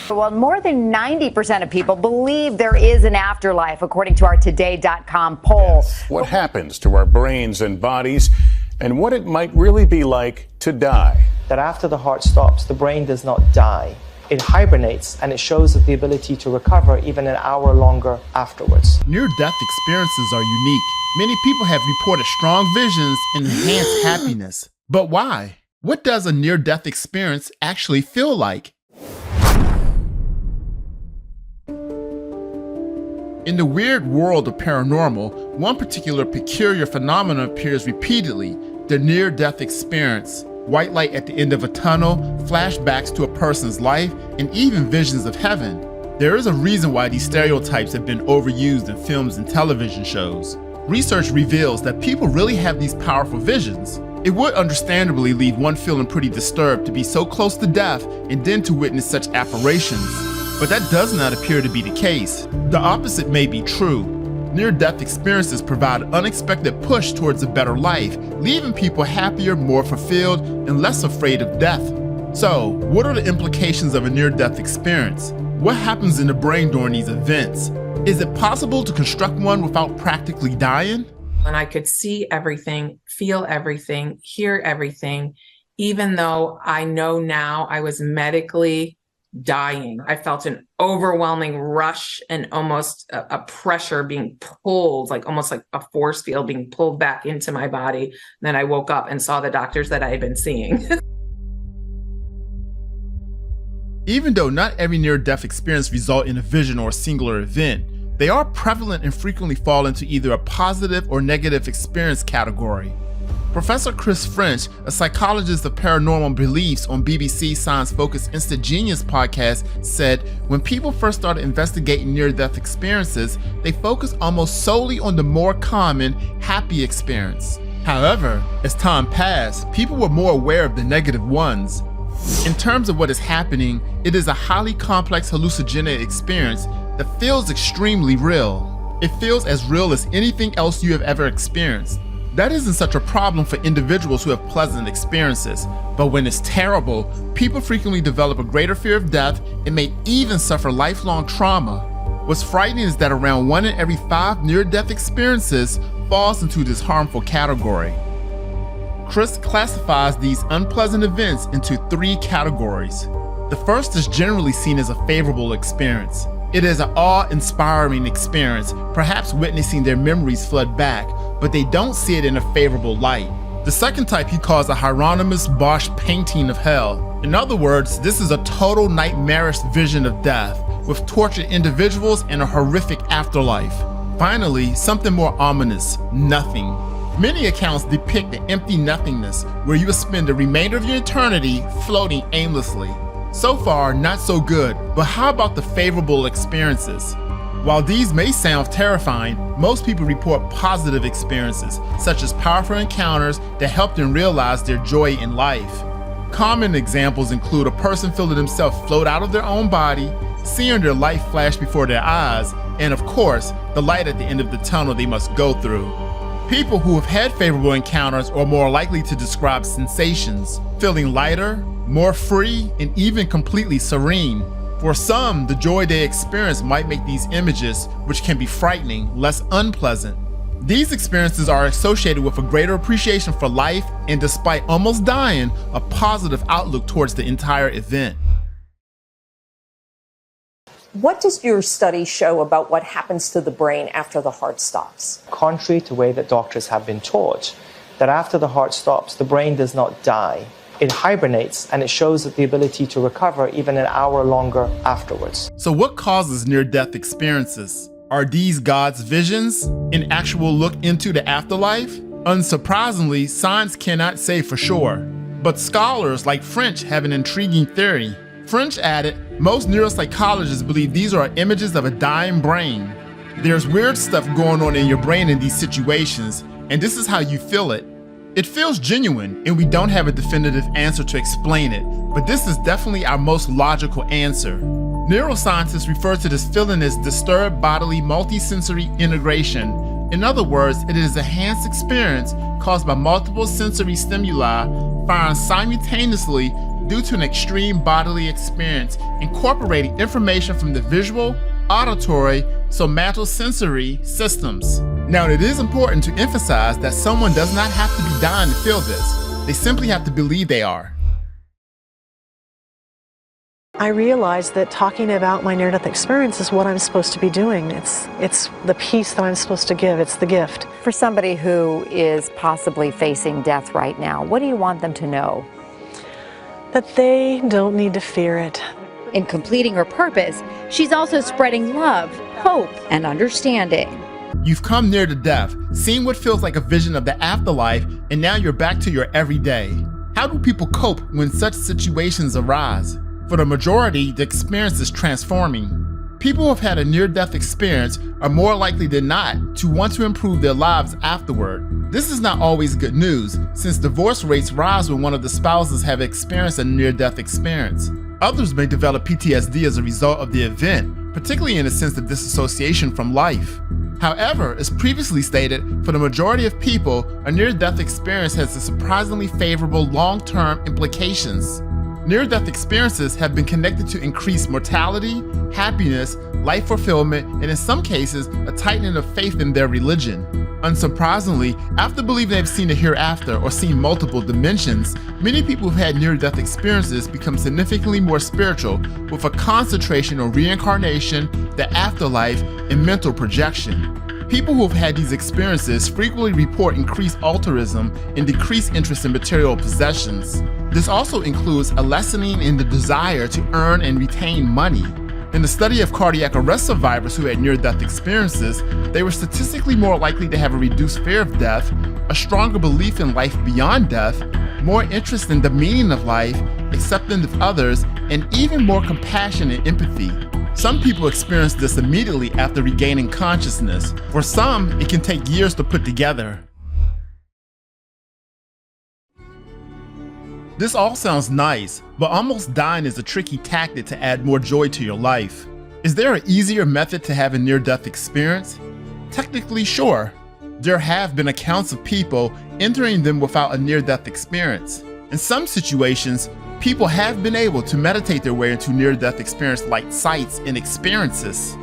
Well, more than 90% of people believe there is an afterlife, according to our Today.com poll. What happens to our brains and bodies, and what it might really be like to die? That after the heart stops, the brain does not die. It hibernates, and it shows the ability to recover even an hour longer afterwards. Near-death experiences are unique. Many people have reported strong visions and enhanced happiness. But why? What does a near-death experience actually feel like? In the weird world of paranormal, one particular peculiar phenomenon appears repeatedly: the near-death experience. White light at the end of a tunnel, flashbacks to a person's life, and even visions of heaven. There is a reason why these stereotypes have been overused in films and television shows. Research reveals that people really have these powerful visions. It would understandably leave one feeling pretty disturbed to be so close to death and then to witness such apparitions. But that does not appear to be the case. The opposite may be true. Near-death experiences provide an unexpected push towards a better life, leaving people happier, more fulfilled, and less afraid of death. So, what are the implications of a near-death experience? What happens in the brain during these events? Is it possible to construct one without practically dying? And I could see everything, feel everything, hear everything, even though I know now I was medically dying. I felt an overwhelming rush and almost a pressure being pulled, like almost like a force field being pulled back into my body. Then I woke up and saw the doctors that I had been seeing. Even though not every near-death experience results in a vision or a singular event, they are prevalent and frequently fall into either a positive or negative experience category. Professor Chris French, a psychologist of paranormal beliefs on BBC science-focused Instant Genius podcast, said when people first started investigating near-death experiences, they focused almost solely on the more common, happy experience. However, as time passed, people were more aware of the negative ones. In terms of what is happening, it is a highly complex hallucinogenic experience that feels extremely real. It feels as real as anything else you have ever experienced. That isn't such a problem for individuals who have pleasant experiences, but when it's terrible, people frequently develop a greater fear of death and may even suffer lifelong trauma. What's frightening is that around 1 in every 5 near-death experiences falls into this harmful category. Chris classifies these unpleasant events into 3 categories. The first is generally seen as a favorable experience. It is an awe-inspiring experience, perhaps witnessing their memories flood back, but they don't see it in a favorable light. The second type he calls a Hieronymus Bosch painting of hell. In other words, this is a total nightmarish vision of death, with tortured individuals and a horrific afterlife. Finally, something more ominous: nothing. Many accounts depict the empty nothingness, where you will spend the remainder of your eternity floating aimlessly. So far, not so good, but how about the favorable experiences? While these may sound terrifying, most people report positive experiences, such as powerful encounters that help them realize their joy in life. Common examples include a person feeling themselves float out of their own body, seeing their life flash before their eyes, and of course, the light at the end of the tunnel they must go through. People who have had favorable encounters are more likely to describe sensations, feeling lighter, more free, and even completely serene. For some, the joy they experience might make these images, which can be frightening, less unpleasant. These experiences are associated with a greater appreciation for life and, despite almost dying, a positive outlook towards the entire event. What does your study show about what happens to the brain after the heart stops? Contrary to the way that doctors have been taught, that after the heart stops, the brain does not die. It hibernates, and it shows the ability to recover even an hour longer afterwards. So what causes near-death experiences? Are these God's visions? An actual look into the afterlife? Unsurprisingly, science cannot say for sure. But scholars like French have an intriguing theory. French added, most neuropsychologists believe these are images of a dying brain. There's weird stuff going on in your brain in these situations, and this is how you feel it. It feels genuine, and we don't have a definitive answer to explain it, but this is definitely our most logical answer. Neuroscientists refer to this feeling as disturbed bodily multisensory integration. In other words, it is a enhanced experience caused by multiple sensory stimuli firing simultaneously due to an extreme bodily experience incorporating information from the visual, auditory, somatosensory systems. Now, it is important to emphasize that someone does not have to be dying to feel this. They simply have to believe they are. I realized that talking about my near-death experience is what I'm supposed to be doing. It's the piece that I'm supposed to give. It's the gift. For somebody who is possibly facing death right now, what do you want them to know? That they don't need to fear it. In completing her purpose, she's also spreading love, hope, and understanding. You've come near to death, seen what feels like a vision of the afterlife, and now you're back to your everyday. How do people cope when such situations arise? For the majority, the experience is transforming. People who have had a near-death experience are more likely than not to want to improve their lives afterward. This is not always good news, since divorce rates rise when one of the spouses have experienced a near-death experience. Others may develop PTSD as a result of the event, particularly in a sense of disassociation from life. However, as previously stated, for the majority of people, a near-death experience has surprisingly favorable long-term implications. Near-death experiences have been connected to increased mortality, happiness, life fulfillment, and in some cases, a tightening of faith in their religion. Unsurprisingly, after believing they've seen the hereafter or seen multiple dimensions, many people who've had near-death experiences become significantly more spiritual, with a concentration on reincarnation, the afterlife, and mental projection. People who have had these experiences frequently report increased altruism and decreased interest in material possessions. This also includes a lessening in the desire to earn and retain money. In the study of cardiac arrest survivors who had near-death experiences, they were statistically more likely to have a reduced fear of death, a stronger belief in life beyond death, more interest in the meaning of life, acceptance of others, and even more compassion and empathy. Some people experience this immediately after regaining consciousness. For some, it can take years to put together. This all sounds nice, but almost dying is a tricky tactic to add more joy to your life. Is there an easier method to have a near-death experience? Technically, sure. There have been accounts of people entering them without a near-death experience. In some situations, people have been able to meditate their way into near-death experience-like sights and experiences.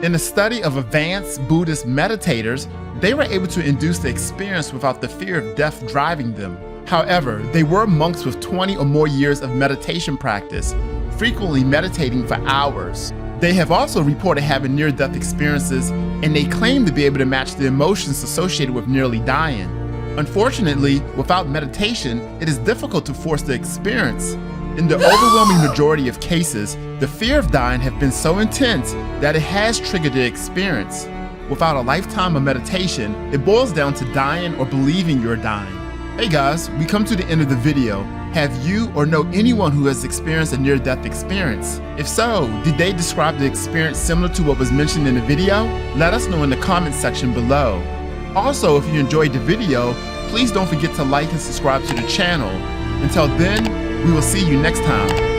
In a study of advanced Buddhist meditators, they were able to induce the experience without the fear of death driving them. However, they were monks with 20 or more years of meditation practice, frequently meditating for hours. They have also reported having near-death experiences, and they claim to be able to match the emotions associated with nearly dying. Unfortunately, without meditation, it is difficult to force the experience. In the overwhelming majority of cases, the fear of dying has been so intense that it has triggered the experience. Without a lifetime of meditation, it boils down to dying or believing you're dying. Hey guys, we come to the end of the video. Have you or know anyone who has experienced a near-death experience? If so, did they describe the experience similar to what was mentioned in the video? Let us know in the comment section below. Also, if you enjoyed the video, please don't forget to like and subscribe to the channel. Until then, we will see you next time.